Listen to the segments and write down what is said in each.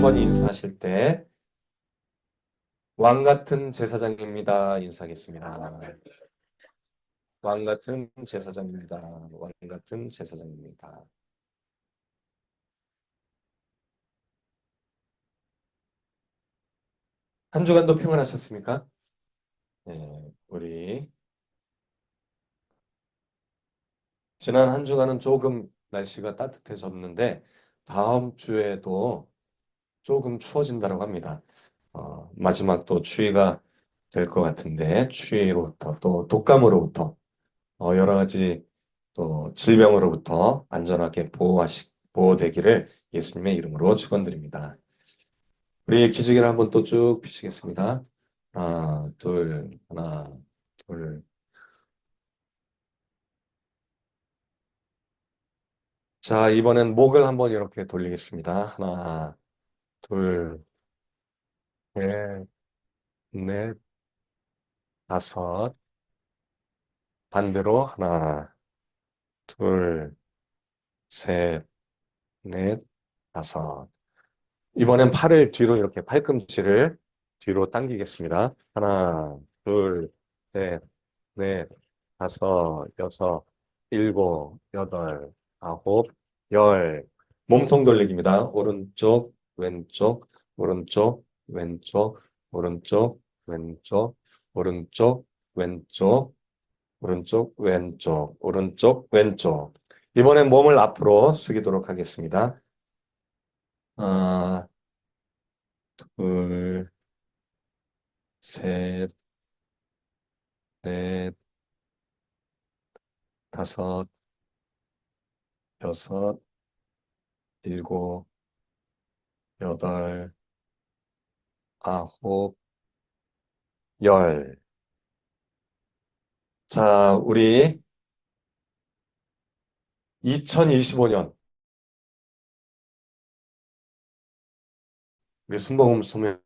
번 인사하실 때 왕 같은 제사장입니다. 인사하겠습니다. 왕 같은 제사장입니다. 왕 같은 제사장입니다. 한 주간도 평안하셨습니까? 네, 우리 지난 한 주간은 조금 날씨가 따뜻해졌는데 다음 주에도 조금 추워진다고 합니다. 마지막 또 추위가 될 것 같은데 추위로부터 또 독감으로부터 여러 가지 또 질병으로부터 안전하게 보호되기를 예수님의 이름으로 축원드립니다. 우리 기지개를 한번 또 쭉 펴시겠습니다. 하나, 둘, 하나, 둘. 자, 이번엔 목을 한번 이렇게 돌리겠습니다. 하나, 둘, 셋, 넷, 다섯. 반대로 하나, 둘, 셋, 넷, 다섯. 이번엔 팔을 뒤로 이렇게 팔꿈치를 뒤로 당기겠습니다. 하나, 둘, 셋, 넷, 다섯, 여섯, 일곱, 여덟, 아홉, 열. 몸통 돌리기입니다. 오른쪽, 왼쪽, 오른쪽, 왼쪽, 오른쪽, 왼쪽, 오른쪽, 왼쪽, 오른쪽, 왼쪽, 오른쪽, 왼쪽. 이번엔 몸을 앞으로 숙이도록 하겠습니다. 하나, 둘, 셋, 넷, 다섯, 여섯, 일곱, 여덟, 아홉, 열. 자, 우리 2025년 우리 순복음 소명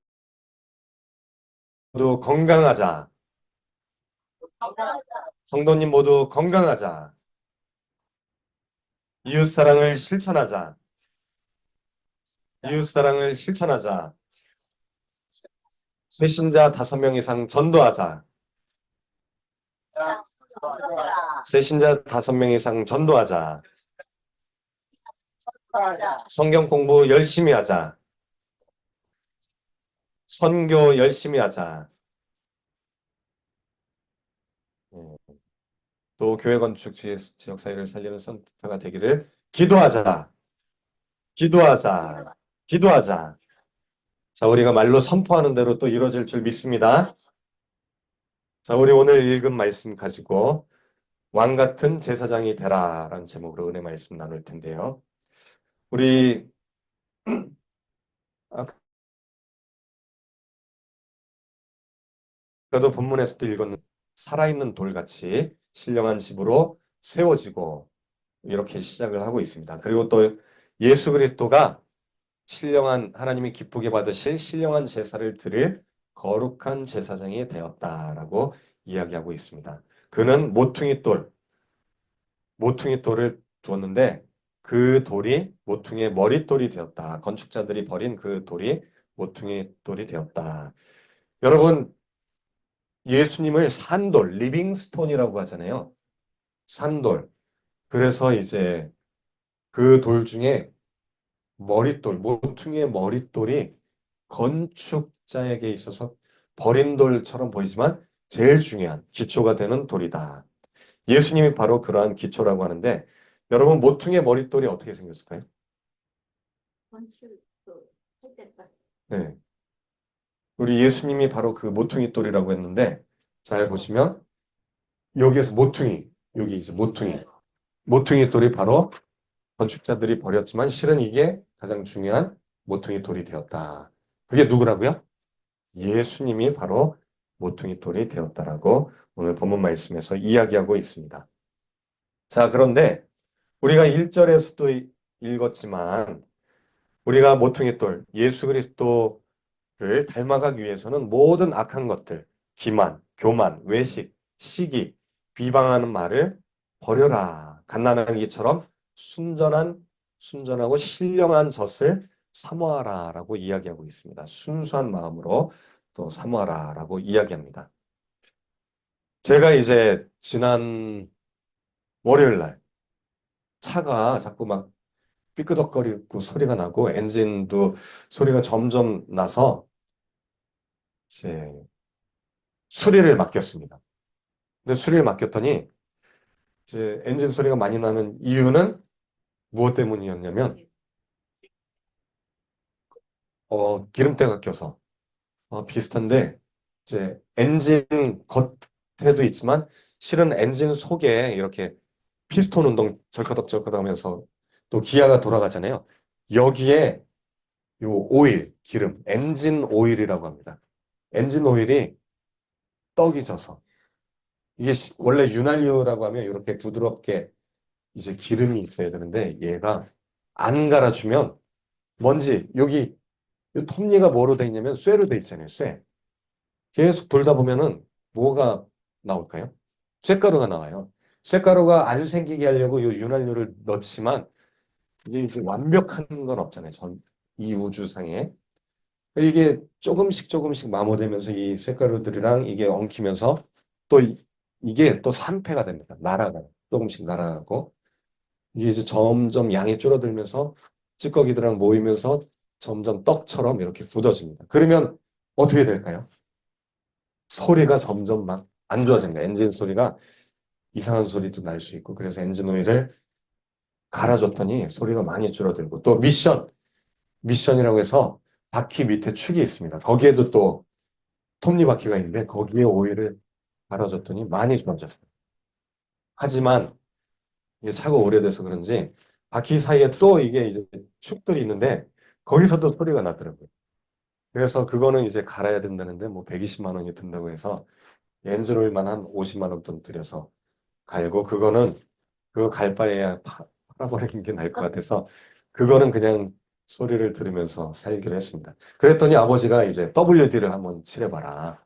모두 건강하자. 성도님 모두 건강하자. 이웃사랑을 실천하자. 이웃사랑을 실천하자. 새신자 5명 이상 전도하자. 새신자 5명 이상 전도하자. 성경 공부 열심히 하자. 선교 열심히 하자. 또 교회 건축 지역 사회를 살리는 선택가 되기를 기도하자. 기도하자. 기도하자. 자, 우리가 말로 선포하는 대로 또 이루어질 줄 믿습니다. 자, 우리 오늘 읽은 말씀 가지고 왕 같은 제사장이 되라라는 제목으로 은혜 말씀 나눌 텐데요. 우리 아까도 본문에서도 읽었는 살아있는 돌같이 신령한 집으로 세워지고 이렇게 시작을 하고 있습니다. 그리고 또 예수 그리스도가 신령한 하나님이 기쁘게 받으실 신령한 제사를 드릴 거룩한 제사장이 되었다라고 이야기하고 있습니다. 그는 모퉁이 돌을 두었는데 그 돌이 모퉁이의 머릿돌이 되었다. 건축자들이 버린 그 돌이 모퉁이 돌이 되었다. 여러분, 예수님을 산돌, 리빙스톤이라고 하잖아요. 산돌. 그래서 이제 그 돌 중에 모퉁이의 머릿돌이 건축자에게 있어서 버린 돌처럼 보이지만 제일 중요한 기초가 되는 돌이다. 예수님이 바로 그러한 기초라고 하는데 여러분 모퉁이의 머릿돌이 어떻게 생겼을까요? 네. 우리 예수님이 바로 그 모퉁이 돌이라고 했는데 잘 보시면 여기에서 여기 이제 모퉁이 돌이 바로 건축자들이 버렸지만 실은 이게 가장 중요한 모퉁이 돌이 되었다. 그게 누구라고요? 예수님이 바로 모퉁이 돌이 되었다라고 오늘 본문 말씀에서 이야기하고 있습니다. 자, 그런데 우리가 1절에서도 읽었지만 우리가 모퉁이 돌 예수 그리스도를 닮아가기 위해서는 모든 악한 것들, 기만, 교만, 외식, 시기, 비방하는 말을 버려라. 갓난아기처럼 순전하고 신령한 젖을 사모하라라고 이야기하고 있습니다. 순수한 마음으로 또 사모하라라고 이야기합니다. 제가 이제 지난 월요일 날 차가 자꾸 막 삐끄덕거리고 소리가 나고 엔진도 소리가 점점 나서 이제 수리를 맡겼습니다. 근데 수리를 맡겼더니 이제 엔진 소리가 많이 나는 이유는 무엇 때문이었냐면 기름때가 껴서 비슷한데 이제 엔진 겉에도 있지만 실은 엔진 속에 이렇게 피스톤 운동 절카덕절카덕 하면서 또 기아가 돌아가잖아요. 여기에 요 오일, 기름, 엔진 오일이라고 합니다. 엔진 오일이 떡이 져서 이게 원래 윤활유라고 하면 이렇게 부드럽게 이제 기름이 있어야 되는데 얘가 안 갈아주면 먼지 여기 이 톱니가 뭐로 돼 있냐면 쇠로 돼 있잖아요. 쇠. 계속 돌다 보면은 뭐가 나올까요? 쇳가루가 나와요. 쇳가루가 안 생기게 하려고 이 윤활유를 넣지만 이게 이제 완벽한 건 없잖아요. 이 우주상에. 이게 조금씩 조금씩 마모되면서 이 쇳가루들이랑 이게 엉키면서 또 이게 또 산패가 됩니다. 날아가요. 조금씩 날아가고. 이게 이제 점점 양이 줄어들면서 찌꺼기들랑 모이면서 점점 떡처럼 이렇게 굳어집니다. 그러면 어떻게 될까요? 소리가 점점 막 안 좋아집니다. 엔진 소리가 이상한 소리도 날 수 있고 그래서 엔진 오일을 갈아줬더니 소리가 많이 줄어들고 또 미션이라고 해서 바퀴 밑에 축이 있습니다. 거기에도 또 톱니바퀴가 있는데 거기에 오일을 갈아줬더니 많이 좋아졌어요. 하지만 이게 차가 오래돼서 그런지 바퀴 사이에 또 이게 이제 축들이 있는데 거기서도 소리가 나더라고요. 그래서 그거는 이제 갈아야 된다는데 뭐 120만 원이 든다고 해서 엔진 오일만 한 50만 원 돈 들여서 갈고 그거는 그거 갈 바에야 팔아버리는 게 나을 것 같아서 그거는 그냥 소리를 들으면서 살기로 했습니다. 그랬더니 아버지가 이제 WD를 한번 칠해봐라.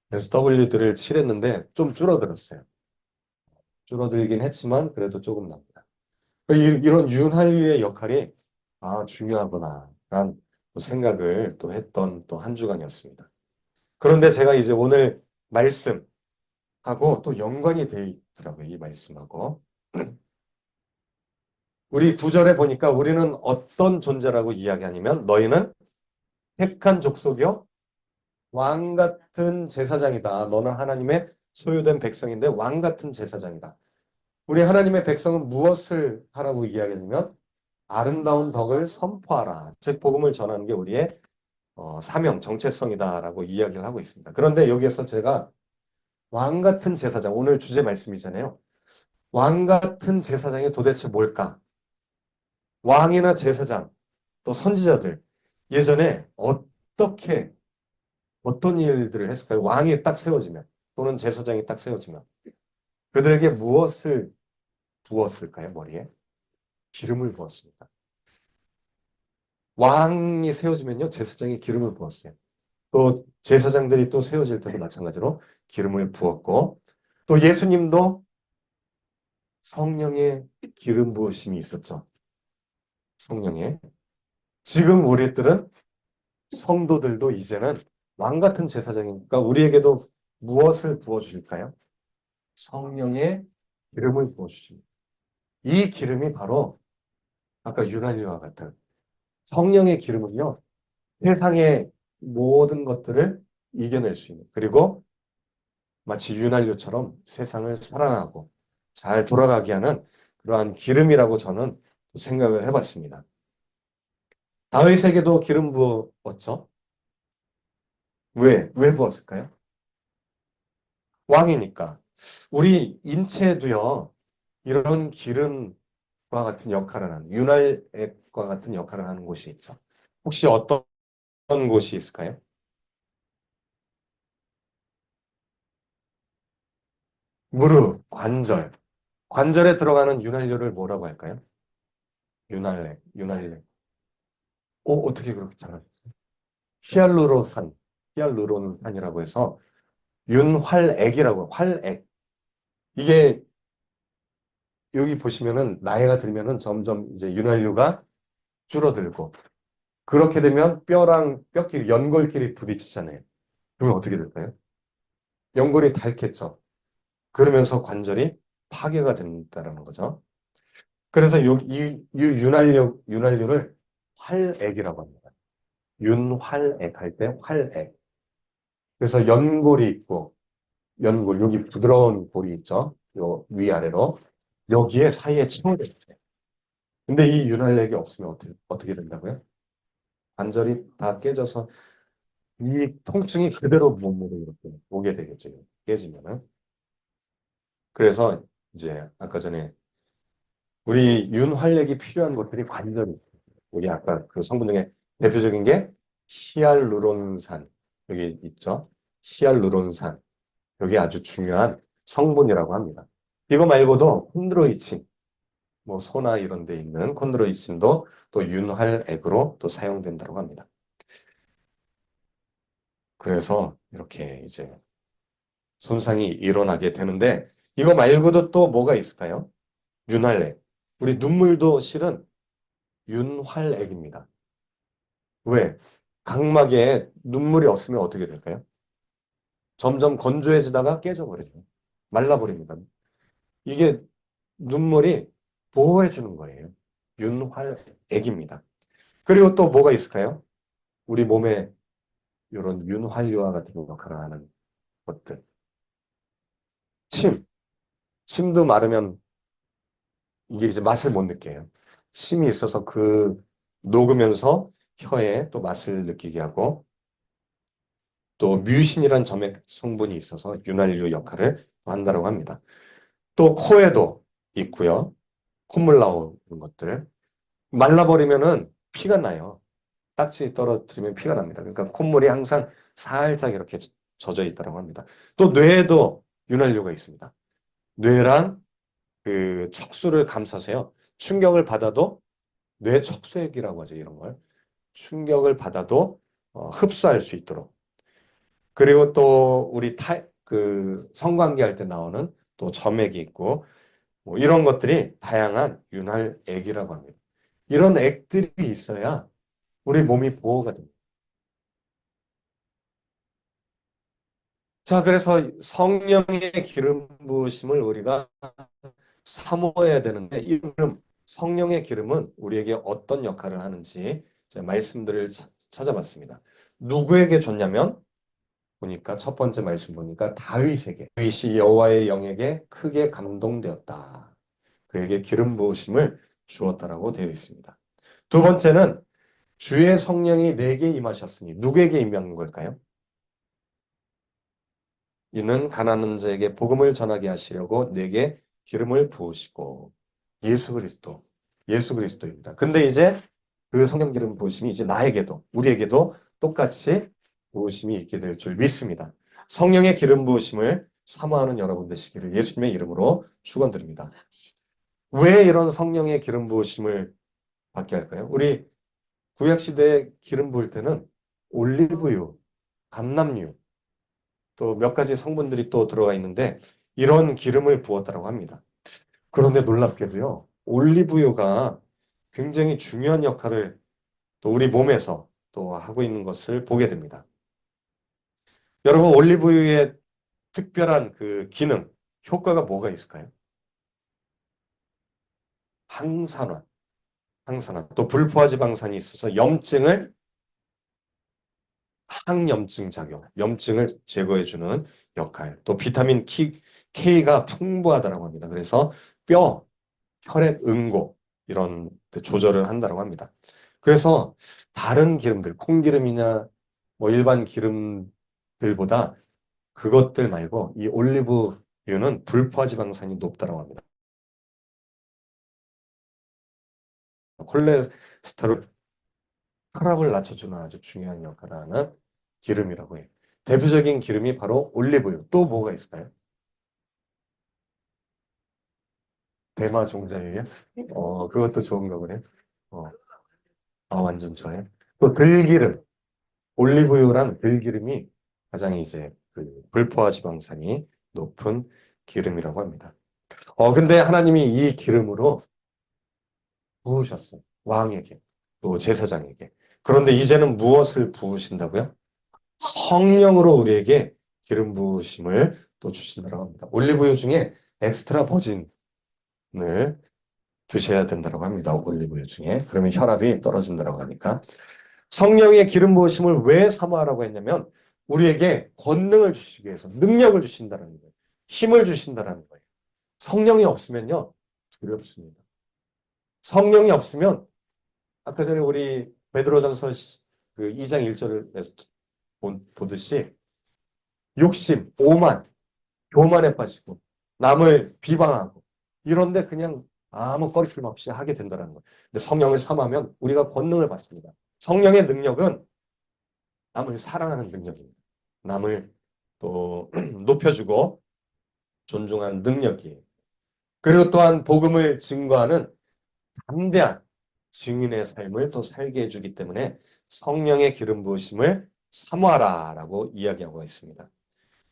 그래서 WD를 칠했는데 좀 줄어들었어요. 줄어들긴 했지만 그래도 조금 납니다. 이런 윤활유의 역할이 중요하구나 라는 생각을 또 했던 또 한 주간이었습니다. 그런데 제가 이제 오늘 말씀하고 또 연관이 돼 있더라고요. 이 말씀하고. 우리 구절에 보니까 우리는 어떤 존재라고 이야기하냐면 너희는 택한 족속이요 왕 같은 제사장이다. 너는 하나님의 소유된 백성인데 왕 같은 제사장이다. 우리 하나님의 백성은 무엇을 하라고 이야기하냐면 아름다운 덕을 선포하라. 즉 복음을 전하는 게 우리의 사명, 정체성이다라고 이야기를 하고 있습니다. 그런데 여기에서 제가 왕 같은 제사장, 오늘 주제 말씀이잖아요. 왕 같은 제사장이 도대체 뭘까? 왕이나 제사장, 또 선지자들 예전에 어떻게 어떤 일들을 했을까요? 왕이 딱 세워지면 또는 제사장이 딱 세워지면 그들에게 무엇을 부었을까요? 머리에 기름을 부었습니다. 왕이 세워지면요 제사장이 기름을 부었어요. 또 제사장들이 또 세워질 때도 마찬가지로 기름을 부었고 또 예수님도 성령의 기름 부으심이 있었죠. 성령의 지금 우리들은 성도들도 이제는 왕 같은 제사장이니까 우리에게도 무엇을 부어주실까요? 성령의 기름을 부어주십니다. 이 기름이 바로 아까 유난히와 같은 성령의 기름은요, 세상의 모든 것들을 이겨낼 수 있는, 그리고 마치 윤활유처럼 세상을 사랑하고 잘 돌아가게 하는 그러한 기름이라고 저는 생각을 해봤습니다. 다윗에게도 기름 부었죠? 왜 부었을까요? 왕이니까. 우리 인체도요, 이런 기름과 같은 역할을 하는, 윤활액과 같은 역할을 하는 곳이 있죠. 혹시 어떤 곳이 있을까요? 무릎, 관절. 관절에 들어가는 윤활유를 뭐라고 할까요? 윤활액. 어떻게 그렇게 잘하셨어요? 히알루론산, 히알루론산이라고 해서 윤활액이라고, 활액. 이게 여기 보시면은 나이가 들면은 점점 이제 윤활유가 줄어들고 그렇게 되면 뼈랑 뼈끼리, 연골끼리 부딪히잖아요. 그러면 어떻게 될까요? 연골이 닳겠죠. 그러면서 관절이 파괴가 된다는 거죠. 그래서 이 윤활유를 활액이라고 합니다. 윤활액 할 때 활액. 그래서 연골이 있고, 연골, 여기 부드러운 골이 있죠. 요 위아래로. 여기에 사이에 침을 있어요. 근데 이 윤활액이 없으면 어떻게 된다고요? 관절이 다 깨져서 이 통증이 그대로 몸으로 이렇게 오게 되겠죠. 깨지면은. 그래서 이제 아까 전에 우리 윤활력이 필요한 것들이 관절이 있어요. 우리 아까 그 성분 중에 대표적인 게 히알루론산 여기 있죠. 히알루론산 여기 아주 중요한 성분이라고 합니다. 이거 말고도 콘드로이친 뭐 소나 이런 데 있는 콘드로이친도 또 윤활액으로 또 사용된다고 합니다. 그래서 이렇게 이제 손상이 일어나게 되는데 이거 말고도 또 뭐가 있을까요? 윤활액. 우리 눈물도 실은 윤활액입니다. 왜? 각막에 눈물이 없으면 어떻게 될까요? 점점 건조해지다가 깨져버려요. 말라버립니다. 이게 눈물이 보호해 주는 거예요. 윤활액입니다. 그리고 또 뭐가 있을까요? 우리 몸에 이런 윤활유와 같은 역할을 하는 것들. 침. 침도 마르면 이게 이제 맛을 못 느껴요. 침이 있어서 그 녹으면서 혀에 또 맛을 느끼게 하고 또 뮤신이란 점액 성분이 있어서 윤활유 역할을 한다고 합니다. 또 코에도 있고요. 콧물 나오는 것들. 말라버리면은 피가 나요. 딱지 떨어뜨리면 피가 납니다. 그러니까 콧물이 항상 살짝 이렇게 젖어 있다고 합니다. 또 뇌에도 윤활유가 있습니다. 뇌랑 그 척수를 감싸서요. 충격을 받아도 뇌 척수액이라고 하죠. 이런 걸. 충격을 받아도 흡수할 수 있도록. 그리고 또 우리 그 성관계 할 때 나오는 또 점액이 있고 뭐 이런 것들이 다양한 윤활액이라고 합니다. 이런 액들이 있어야 우리 몸이 보호가 됩니다. 자, 그래서 성령의 기름 부으심을 우리가 사모해야 되는데 이 기름, 성령의 기름은 우리에게 어떤 역할을 하는지 제가 말씀들을 찾아봤습니다. 누구에게 줬냐면 보니까 첫 번째 말씀 보니까 다윗에게 다윗이 여호와의 영에게 크게 감동되었다. 그에게 기름 부으심을 주었다라고 되어 있습니다. 두 번째는 주의 성령이 내게 임하셨으니 누구에게 임한 걸까요? 이는 가난한 자에게 복음을 전하게 하시려고 내게 기름을 부으시고 예수 그리스도입니다. 근데 이제 그 성령 기름 부으심이 이제 나에게도 우리에게도 똑같이 부으심이 있게 될 줄 믿습니다. 성령의 기름 부으심을 사모하는 여러분 되시기를 예수님의 이름으로 축원드립니다. 왜 이런 성령의 기름 부으심을 받게 할까요? 우리 구약 시대에 기름 부을 때는 올리브유, 감람유 또 몇 가지 성분들이 또 들어가 있는데 이런 기름을 부었다고 합니다. 그런데 놀랍게도요, 올리브유가 굉장히 중요한 역할을 또 우리 몸에서 또 하고 있는 것을 보게 됩니다. 여러분, 올리브유의 특별한 그 기능, 효과가 뭐가 있을까요? 항산화, 항산화. 또 불포화지방산이 있어서 염증을 항염증 작용, 염증을 제거해주는 역할. 또 비타민 K가 풍부하다고 합니다. 그래서 뼈, 혈액 응고 이런 데 조절을 한다고 합니다. 그래서 다른 기름들, 콩기름이나 뭐 일반 기름들보다 그것들 말고 이 올리브유는 불포화지방산이 높다고 합니다. 콜레스테롤 혈압을 낮춰주는 아주 중요한 역할을 하는 기름이라고 해요. 대표적인 기름이 바로 올리브유. 또 뭐가 있을까요? 대마 종자예요? 그것도 좋은가 보네. 어, 완전 좋아요. 또 들기름. 올리브유란 들기름이 가장 이제 그 불포화 지방산이 높은 기름이라고 합니다. 근데 하나님이 이 기름으로 부으셨어요. 왕에게, 또 제사장에게. 그런데 이제는 무엇을 부으신다고요? 성령으로 우리에게 기름 부으심을 또 주신다고 합니다. 올리브유 중에 엑스트라 버진을 드셔야 된다고 합니다. 올리브유 중에. 그러면 혈압이 떨어진다고 하니까. 성령의 기름 부으심을 왜 사모하라고 했냐면 우리에게 권능을 주시기 위해서 능력을 주신다는 거예요. 힘을 주신다는 거예요. 성령이 없으면요. 두렵습니다. 성령이 없으면 아까 전에 우리 베드로전서 그 2장 1절에서 보듯이 욕심, 오만, 교만에 빠지고 남을 비방하고 이런데 그냥 아무 꺼리낌 없이 하게 된다는 거예요. 근데 성령을 삼하면 우리가 권능을 받습니다. 성령의 능력은 남을 사랑하는 능력입니다. 남을 또 높여주고 존중하는 능력이에요. 그리고 또한 복음을 증거하는 담대한 증인의 삶을 또 살게 해주기 때문에 성령의 기름 부으심을 사모하라라고 이야기하고 있습니다.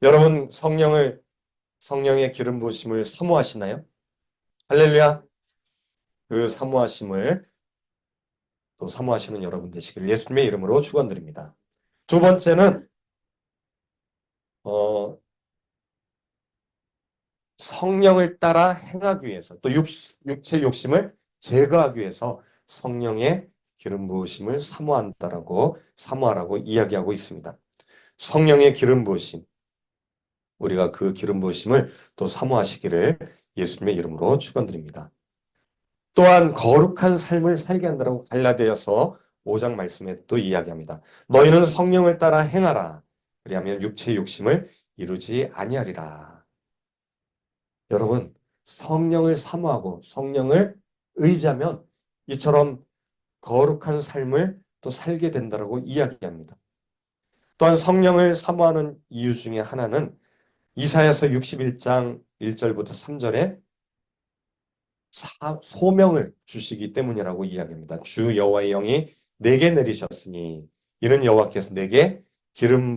여러분 성령의 기름 부으심을 사모하시나요? 할렐루야. 그 사모하심을 또 사모하시는 여러분 되시기를 예수님의 이름으로 축원드립니다. 두 번째는 어, 성령을 따라 행하기 위해서 또 육체 욕심을 제거하기 위해서 성령의 기름 부으심을 사모하라고 이야기하고 있습니다. 성령의 기름 부으심, 우리가 그 기름 부으심을 또 사모하시기를 예수님의 이름으로 축원드립니다. 또한 거룩한 삶을 살게 한다라고 갈라디아서 5장 말씀에 또 이야기합니다. 너희는 성령을 따라 행하라. 그리하면 육체의 욕심을 이루지 아니하리라. 여러분, 성령을 사모하고 성령을 의지하면 이처럼 거룩한 삶을 또 살게 된다라고 이야기합니다. 또한 성령을 사모하는 이유 중에 하나는 이사야서 61장 1절부터 3절에 소명을 주시기 때문이라고 이야기합니다. 주 여호와의 영이 내게 내리셨으니 이는 여호와께서 내게 기름을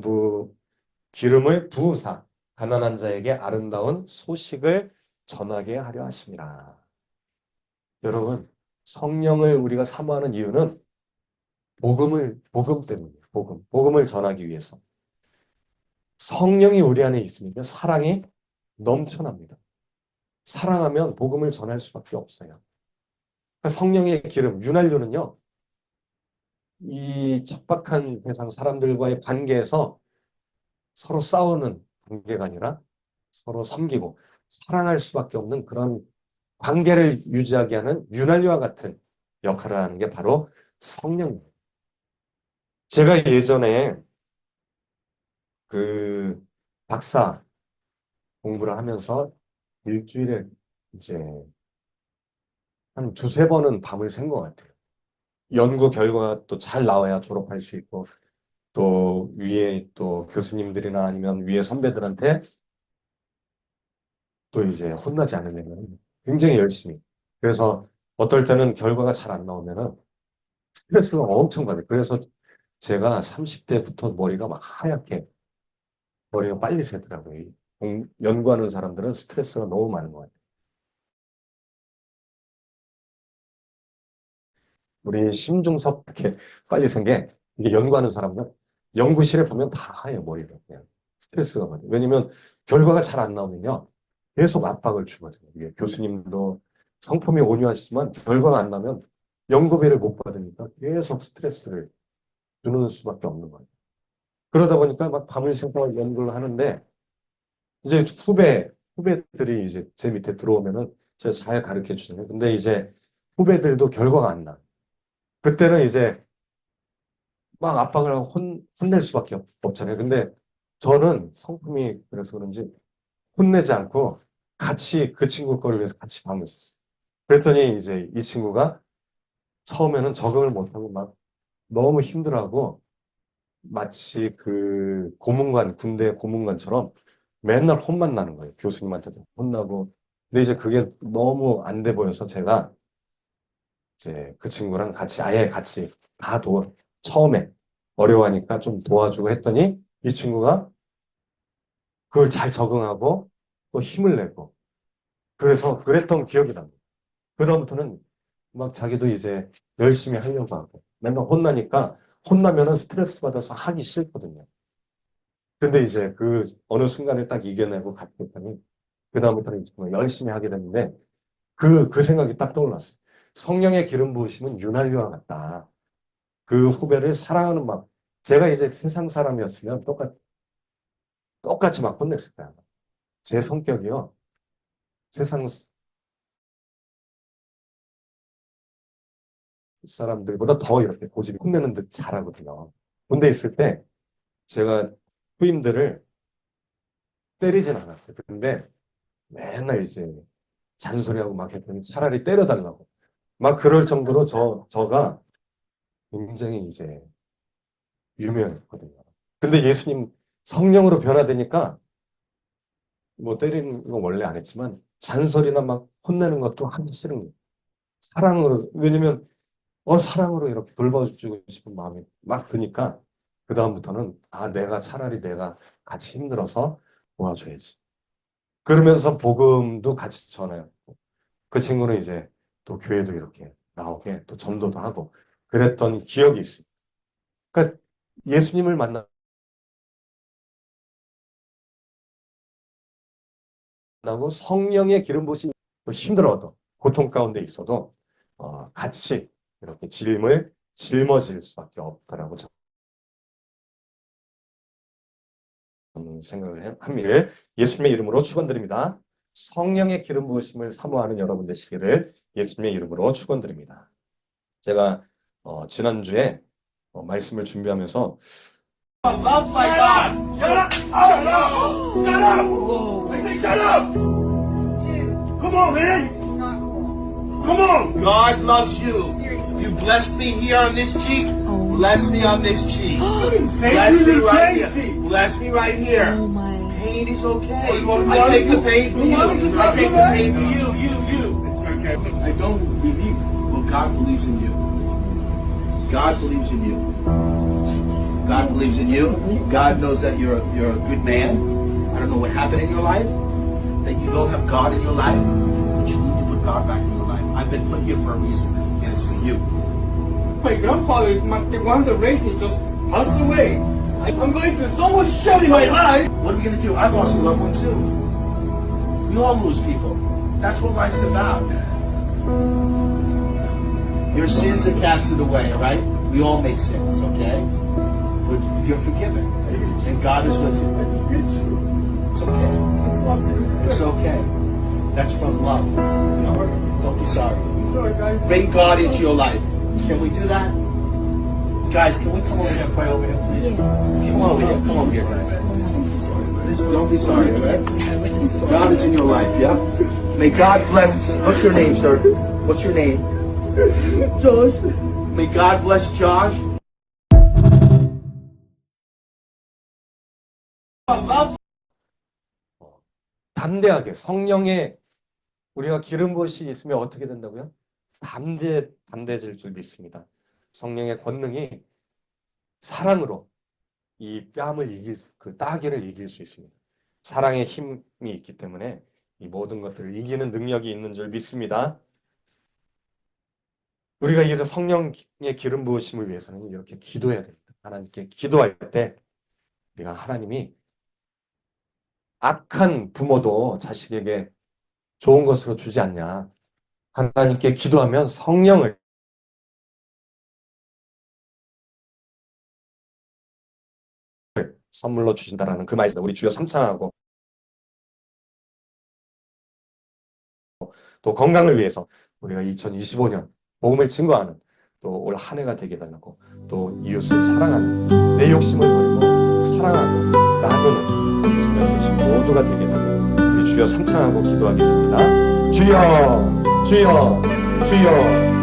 부으사 가난한 자에게 아름다운 소식을 전하게 하려 하심이라. 여러분, 성령을 우리가 사모하는 이유는 복음 때문이에요. 복음을 전하기 위해서. 성령이 우리 안에 있으면 사랑이 넘쳐납니다. 사랑하면 복음을 전할 수밖에 없어요. 그러니까 성령의 기름, 윤활유는요, 이 척박한 세상 사람들과의 관계에서 서로 싸우는 관계가 아니라 서로 섬기고 사랑할 수밖에 없는 그런 관계를 유지하게 하는 윤활유와 같은 역할을 하는 게 바로 성령입니다. 제가 예전에 그 박사 공부를 하면서 일주일에 이제 한 두세 번은 밤을 샌 것 같아요. 연구 결과가 또 잘 나와야 졸업할 수 있고 또 위에 또 교수님들이나 아니면 위에 선배들한테 또 이제 혼나지 않으려면 굉장히 열심히. 그래서 어떨 때는 결과가 잘 안 나오면은 스트레스가 엄청 받아요. 그래서 제가 30대부터 머리가 막 하얗게 머리가 빨리 새더라고요. 연구하는 사람들은 스트레스가 너무 많은 것 같아요. 우리 심중섭 이렇게 빨리 센 게 이게 연구하는 사람들 연구실에 보면 다 하얘요 머리가 그냥 스트레스가 많아요. 왜냐면 결과가 잘 안 나오면요 계속 압박을 주거든요. 이게 교수님도 성품이 온유하시지만 결과가 안 나면 연구비를 못 받으니까 계속 스트레스를 주는 수밖에 없는 거예요. 그러다 보니까 막 밤을 새서 연구를 하는데 이제 후배들이 이제 제 밑에 들어오면은 제가 잘 가르쳐 주잖아요. 근데 이제 후배들도 결과가 안 나. 그때는 이제 막 압박을 하고 혼낼 수밖에 없잖아요. 근데 저는 성품이 그래서 그런지 혼내지 않고 같이 그 친구 거를 위해서 같이 밤을 썼어요. 그랬더니 이제 이 친구가 처음에는 적응을 못하고 막 너무 힘들어하고 마치 그 군대 고문관처럼 맨날 혼만 나는 거예요. 교수님한테도 혼나고. 근데 이제 그게 너무 안 돼 보여서 제가 이제 그 친구랑 아예 같이 처음에 어려워하니까 좀 도와주고 했더니 이 친구가 그걸 잘 적응하고 또 힘을 내고 그래서 그랬던 기억이 납니다. 그다음부터는 막 자기도 이제 열심히 하려고 하고 맨날 혼나니까 혼나면은 스트레스 받아서 하기 싫거든요. 근데 이제 그 어느 순간을 딱 이겨내고 갔더니 그다음부터는 정말 열심히 하게 됐는데 그 생각이 딱 떠올랐어요. 성령의 기름 부으심은 유난리와 같다. 그 후배를 사랑하는 마음. 제가 이제 세상 사람이었으면 똑같이 막 혼냈을 거야. 제 성격이요. 세상 사람들보다 더 이렇게 고집이 혼내는 듯 잘하거든요. 군대 있을 때 제가 후임들을 때리진 않았어요. 근데 맨날 이제 잔소리하고 막 했더니 차라리 때려달라고. 막 그럴 정도로 저가 굉장히 이제 유명했거든요. 근데 예수님 성령으로 변화되니까 뭐 때리는 거 원래 안 했지만 잔소리나 막 혼내는 것도 하기 싫은 거예요. 사랑으로, 왜냐면 사랑으로 이렇게 돌봐주고 싶은 마음이 막 드니까 그다음부터는 차라리 내가 같이 힘들어서 도와줘야지. 그러면서 복음도 같이 전해요. 그 친구는 이제 또 교회도 이렇게 나오게 또 전도도 하고 그랬던 기억이 있습니다. 그러니까 예수님을 만나고 성령의 기름 부으심이 힘들어도 고통 가운데 있어도 같이 이렇게 짐을 짊어질 수밖에 없다라고 생각을 합니다. 예수님의 이름으로 축원드립니다. 성령의 기름 부으심을 사모하는 여러분 되시기를 예수님의 이름으로 축원드립니다. 제가 지난주에 말씀을 준비하면서 Love my God. Shut up! Shut up! Shut up! I say shut up! Come on, man! Come on! God loves you. You blessed me here on this cheek. Bless me on this cheek. Bless me right here. Bless me right here. Oh my. Pain is okay. I take the pain for you. I take the pain for you. It's okay. I don't believe, but God believes in you. God believes in you. God believes in you. God knows that you're a good man. I don't know what happened in your life, that you don't have God in your life, but you need to put God back in your life. I've been put here for a reason, and it's for you. My grandfather, the one that raised me, just passed away. I'm going through so much shit in my life. What are we going to do? I lost a loved one too. We all lose people. That's what life's about. Your sins are casted away, all right? We all make sins, okay? But you're forgiven. And God is with you. It's okay. It's okay. That's from love. You know? Don't be sorry. Sorry, guys. Bring God into your life. Can we do that? Guys, can we come over here? Pray over here, please. Come over here. Come over here, guys. Listen, don't be sorry, okay? God is in your life, yeah? May God bless. What's your name, sir? What's your name? Josh. May God bless Josh. 담대하게 성령의 우리가 기름 부으심이 있으면 어떻게 된다고요? 담대해질 줄 믿습니다. 성령의 권능이 사랑으로 이 뺨을 그 따귀를 이길 수 있습니다. 사랑의 힘이 있기 때문에 이 모든 것들을 이기는 능력이 있는 줄 믿습니다. 우리가 이 성령의 기름 부으심을 위해서는 이렇게 기도해야 됩니다. 하나님께 기도할 때 우리가 하나님이 악한 부모도 자식에게 좋은 것으로 주지 않냐. 하나님께 기도하면 성령을 선물로 주신다라는 그 말씀, 우리 주여 삼창하고 또 건강을 위해서 우리가 2025년 복음을 증거하는 또 올 한 해가 되게 달라고 또 이웃을 사랑하는 내 욕심을 버리고 사랑하고 나누는 모두가 되게 달라고 우리 주여 삼창하고 기도하겠습니다. 주여 주여 주여